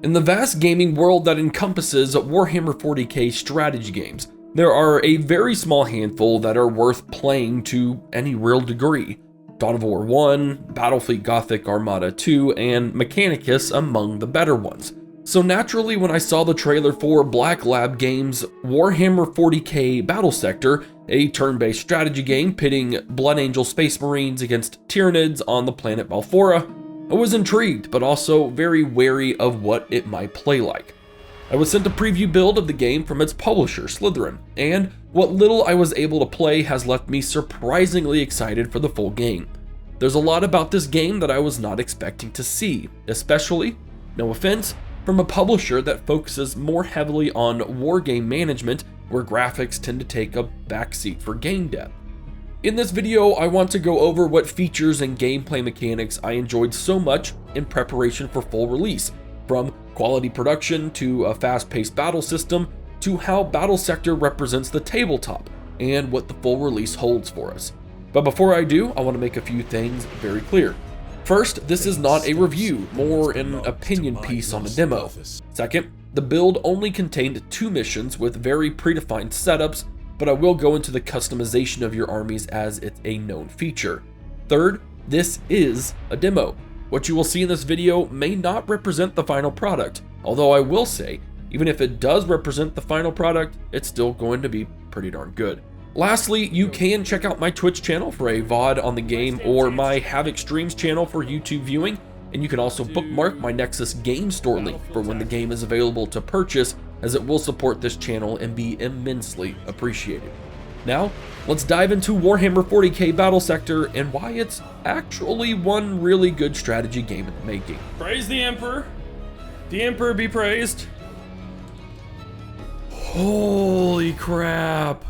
In the vast gaming world that encompasses Warhammer 40k strategy games, there are a very small handful that are worth playing to any real degree. Dawn of War 1, Battlefleet Gothic Armada 2, and Mechanicus among the better ones. So naturally, when I saw the trailer for Black Lab Games' Warhammer 40k Battlesector, a turn-based strategy game pitting Blood Angel Space Marines against Tyranids on the planet Baalfora, I was intrigued, but also very wary of what it might play like. I was sent a preview build of the game from its publisher, Slytherin, and what little I was able to play has left me surprisingly excited for the full game. There's a lot about this game that I was not expecting to see, especially, no offense, from a publisher that focuses more heavily on wargame management, where graphics tend to take a backseat for game depth. In this video, I want to go over what features and gameplay mechanics I enjoyed so much in preparation for full release, from quality production to a fast-paced battle system to how Battlesector represents the tabletop and what the full release holds for us. But before I do, I want to make a few things very clear. First, this is not a review, more an opinion piece on the demo. Second, the build only contained 2 missions with very predefined setups, but I will go into the customization of your armies as it's a known feature. Third, this is a demo. What you will see in this video may not represent the final product, although I will say, even if it does represent the final product, it's still going to be pretty darn good. Lastly, you can check out my Twitch channel for a VOD on the game or my Havoc Streams channel for YouTube viewing, and you can also bookmark my Nexus game store link for when the game is available to purchase, as it will support this channel and be immensely appreciated. Now, let's dive into Warhammer 40k Battlesector and why it's actually one really good strategy game in the making. Praise the Emperor! The Emperor be praised! Holy crap!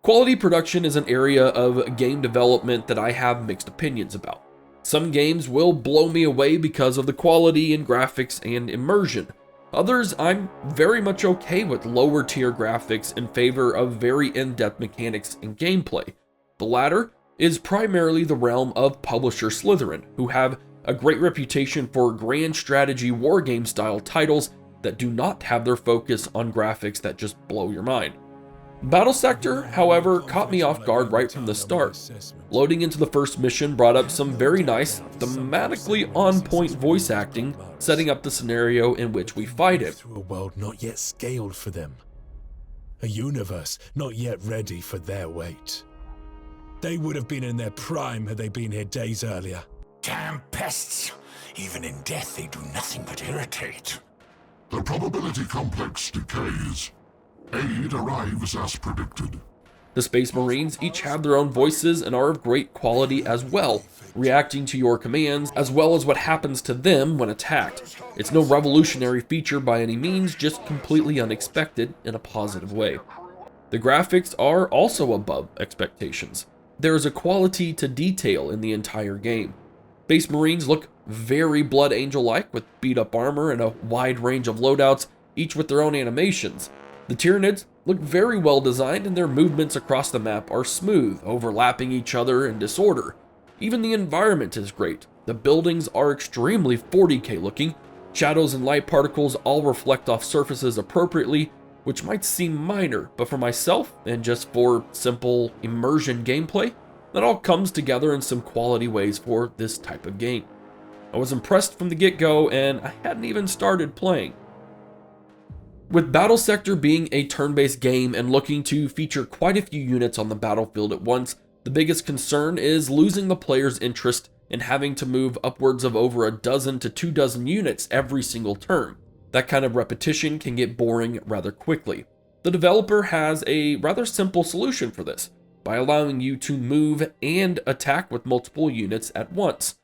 Quality production is an area of game development that I have mixed opinions about. Some games will blow me away because of the quality and graphics and immersion. Others, I'm very much okay with lower tier graphics in favor of very in-depth mechanics and gameplay. The latter is primarily the realm of publisher Slytherin, who have a great reputation for grand strategy wargame style titles that do not have their focus on graphics that just blow your mind. Battlesector, however, caught me off guard right from the start. Loading into the first mission brought up some very nice, thematically on-point voice acting, setting up the scenario in which we fight it. Through a world not yet scaled for them. A universe not yet ready for their weight. They would have been in their prime had they been here days earlier. Damn pests! Even in death they do nothing but irritate. The probability complex decays. Aid arrives as predicted. The Space Marines each have their own voices and are of great quality as well, reacting to your commands as well as what happens to them when attacked. It's no revolutionary feature by any means, just completely unexpected in a positive way. The graphics are also above expectations. There is a quality to detail in the entire game. Space Marines look very Blood Angel-like with beat-up armor and a wide range of loadouts, each with their own animations. The Tyranids look very well designed and their movements across the map are smooth, overlapping each other in disorder. Even the environment is great. The buildings are extremely 40k looking. Shadows and light particles all reflect off surfaces appropriately, which might seem minor, but for myself, and just for simple immersion gameplay, that all comes together in some quality ways for this type of game. I was impressed from the get-go, and I hadn't even started playing. With Battlesector being a turn-based game and looking to feature quite a few units on the battlefield at once, the biggest concern is losing the player's interest in having to move upwards of over a dozen to 24 units every single turn. That kind of repetition can get boring rather quickly. The developer has a rather simple solution for this, by allowing you to move and attack with multiple units at once.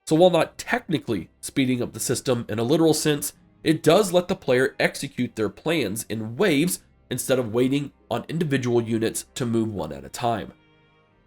So while not technically speeding up the system in a literal sense, it does let the player execute their plans in waves instead of waiting on individual units to move one at a time.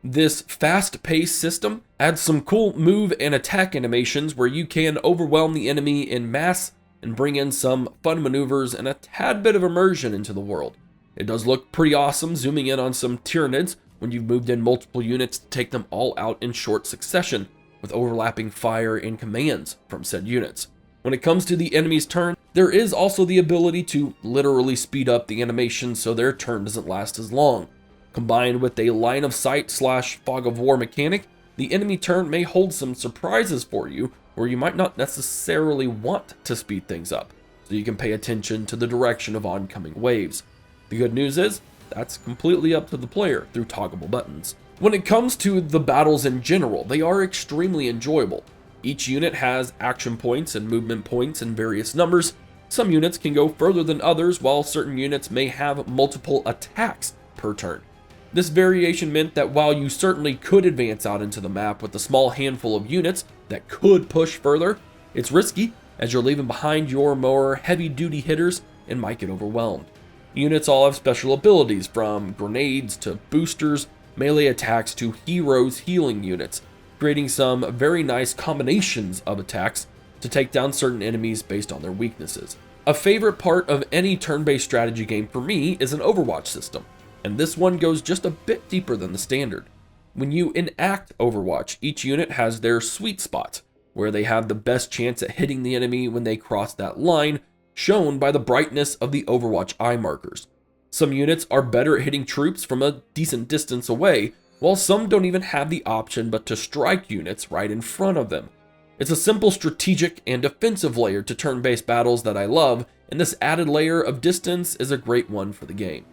This fast-paced system adds some cool move and attack animations where you can overwhelm the enemy in mass and bring in some fun maneuvers and a tad bit of immersion into the world. It does look pretty awesome zooming in on some Tyranids when you've moved in multiple units to take them all out in short succession with overlapping fire and commands from said units. When it comes to the enemy's turn, there is also the ability to literally speed up the animation so their turn doesn't last as long. Combined with a line of sight / fog of war mechanic, the enemy turn may hold some surprises for you where you might not necessarily want to speed things up, so you can pay attention to the direction of oncoming waves. The good news is, that's completely up to the player through toggleable buttons. When it comes to the battles in general, they are extremely enjoyable. Each unit has action points and movement points in various numbers. Some units can go further than others, while certain units may have multiple attacks per turn. This variation meant that while you certainly could advance out into the map with a small handful of units that could push further, it's risky as you're leaving behind your more heavy-duty hitters and might get overwhelmed. Units all have special abilities, from grenades to boosters, melee attacks to heroes healing units, creating some very nice combinations of attacks to take down certain enemies based on their weaknesses. A favorite part of any turn-based strategy game for me is an Overwatch system, and this one goes just a bit deeper than the standard. When you enact Overwatch, each unit has their sweet spot, where they have the best chance at hitting the enemy when they cross that line, shown by the brightness of the Overwatch eye markers. Some units are better at hitting troops from a decent distance away, while some don't even have the option but to strike units right in front of them. It's a simple strategic and defensive layer to turn-based battles that I love, and this added layer of distance is a great one for the game.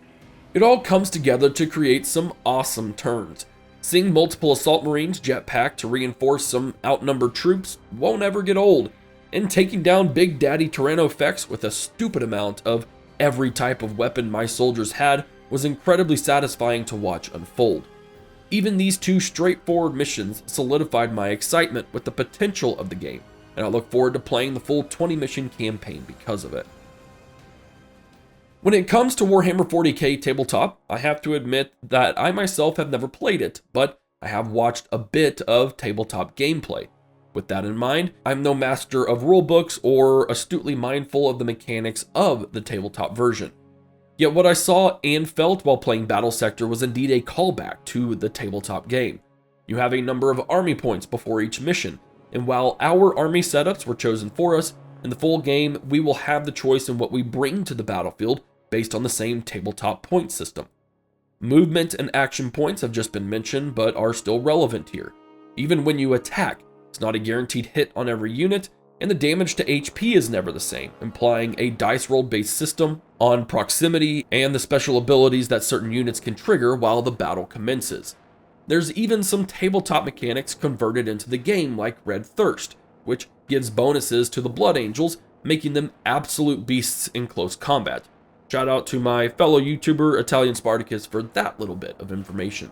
It all comes together to create some awesome turns. Seeing multiple assault marines jetpack to reinforce some outnumbered troops won't ever get old, and taking down Big Daddy Tyrannofex with a stupid amount of every type of weapon my soldiers had was incredibly satisfying to watch unfold. Even these two straightforward missions solidified my excitement with the potential of the game, and I look forward to playing the full 20-mission campaign because of it. When it comes to Warhammer 40k tabletop, I have to admit that I myself have never played it, but I have watched a bit of tabletop gameplay. With that in mind, I'm no master of rulebooks or astutely mindful of the mechanics of the tabletop version. Yet what I saw and felt while playing Battlesector was indeed a callback to the tabletop game. You have a number of army points before each mission, and while our army setups were chosen for us, in the full game we will have the choice in what we bring to the battlefield based on the same tabletop point system. Movement and action points have just been mentioned but are still relevant here. Even when you attack, it's not a guaranteed hit on every unit, and the damage to HP is never the same, implying a dice roll based system on proximity and the special abilities that certain units can trigger while the battle commences. There's even some tabletop mechanics converted into the game, like Red Thirst, which gives bonuses to the Blood Angels, making them absolute beasts in close combat. Shout out to my fellow YouTuber Italian Spartacus for that little bit of information.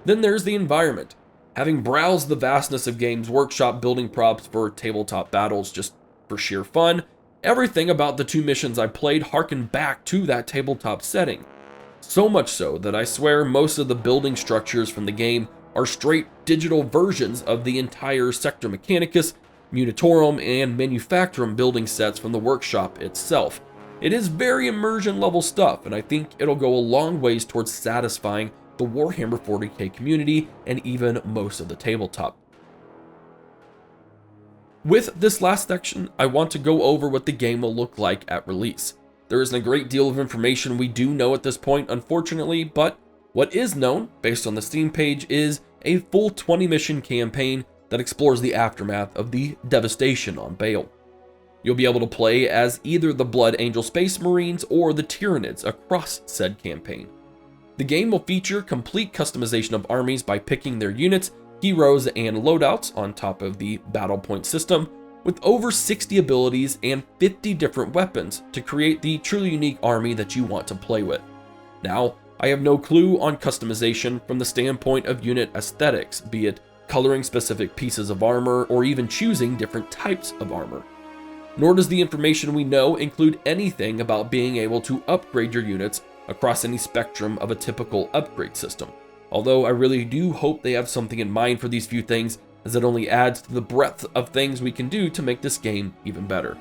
Then there's the environment. Having browsed the vastness of Games Workshop building props for tabletop battles just for sheer fun, everything about the two missions I played harkened back to that tabletop setting. So much so that I swear most of the building structures from the game are straight digital versions of the entire Sector Mechanicus, Munitorum, and Manufactorum building sets from the workshop itself. It is very immersion level stuff, and I think it'll go a long ways towards satisfying the Warhammer 40k community and even most of the tabletop. With this last section, I want to go over what the game will look like at release. There isn't a great deal of information we do know at this point, unfortunately, but what is known, based on the Steam page, is a full 20-mission campaign that explores the aftermath of the Devastation on Baal. You'll be able to play as either the Blood Angel Space Marines or the Tyranids across said campaign. The game will feature complete customization of armies by picking their units, heroes, and loadouts on top of the battle point system, with over 60 abilities and 50 different weapons to create the truly unique army that you want to play with. Now, I have no clue on customization from the standpoint of unit aesthetics, be it coloring specific pieces of armor or even choosing different types of armor. Nor does the information we know include anything about being able to upgrade your units across any spectrum of a typical upgrade system. Although I really do hope they have something in mind for these few things, as it only adds to the breadth of things we can do to make this game even better.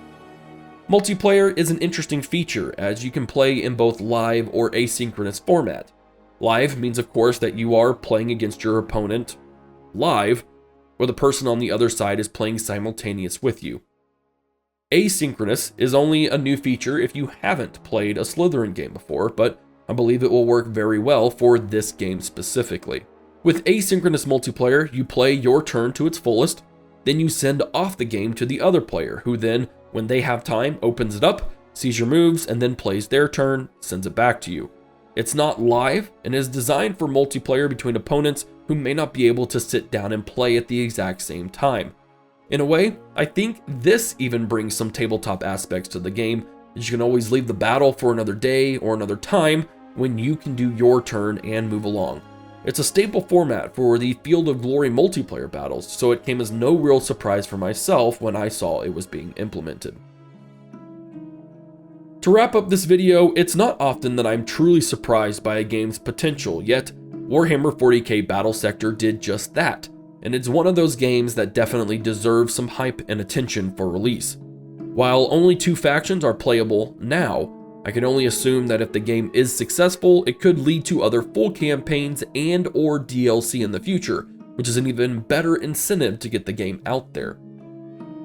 Multiplayer is an interesting feature, as you can play in both live or asynchronous format. Live means of course that you are playing against your opponent live, or the person on the other side is playing simultaneous with you. Asynchronous is only a new feature if you haven't played a Slytherin game before, but I believe it will work very well for this game specifically. With asynchronous multiplayer, you play your turn to its fullest, then you send off the game to the other player, who then, when they have time, opens it up, sees your moves, and then plays their turn, sends it back to you. It's not live and is designed for multiplayer between opponents who may not be able to sit down and play at the exact same time. In a way, I think this even brings some tabletop aspects to the game, as you can always leave the battle for another day or another time when you can do your turn and move along. It's a staple format for the Field of Glory multiplayer battles, so it came as no real surprise for myself when I saw it was being implemented. To wrap up this video, it's not often that I'm truly surprised by a game's potential, yet Warhammer 40k Battlesector did just that, and it's one of those games that definitely deserves some hype and attention for release. While only 2 factions are playable now, I can only assume that if the game is successful, it could lead to other full campaigns and or DLC in the future, which is an even better incentive to get the game out there.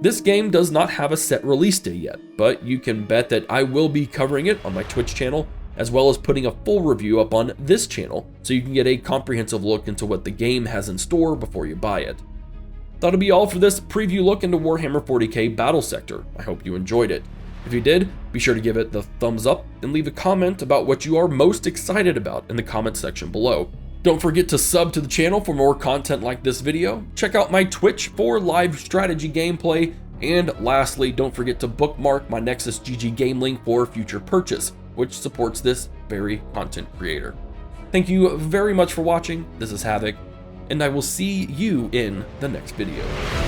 This game does not have a set release date yet, but you can bet that I will be covering it on my Twitch channel, as well as putting a full review up on this channel, so you can get a comprehensive look into what the game has in store before you buy it. That'll be all for this preview look into Warhammer 40k Battlesector. I hope you enjoyed it. If you did, be sure to give it the thumbs up and leave a comment about what you are most excited about in the comment section below. Don't forget to sub to the channel for more content like this video, check out my Twitch for live strategy gameplay, and lastly, don't forget to bookmark my Nexus GG game link for future purchase, which supports this very content creator. Thank you very much for watching. This is Havoc, and I will see you in the next video.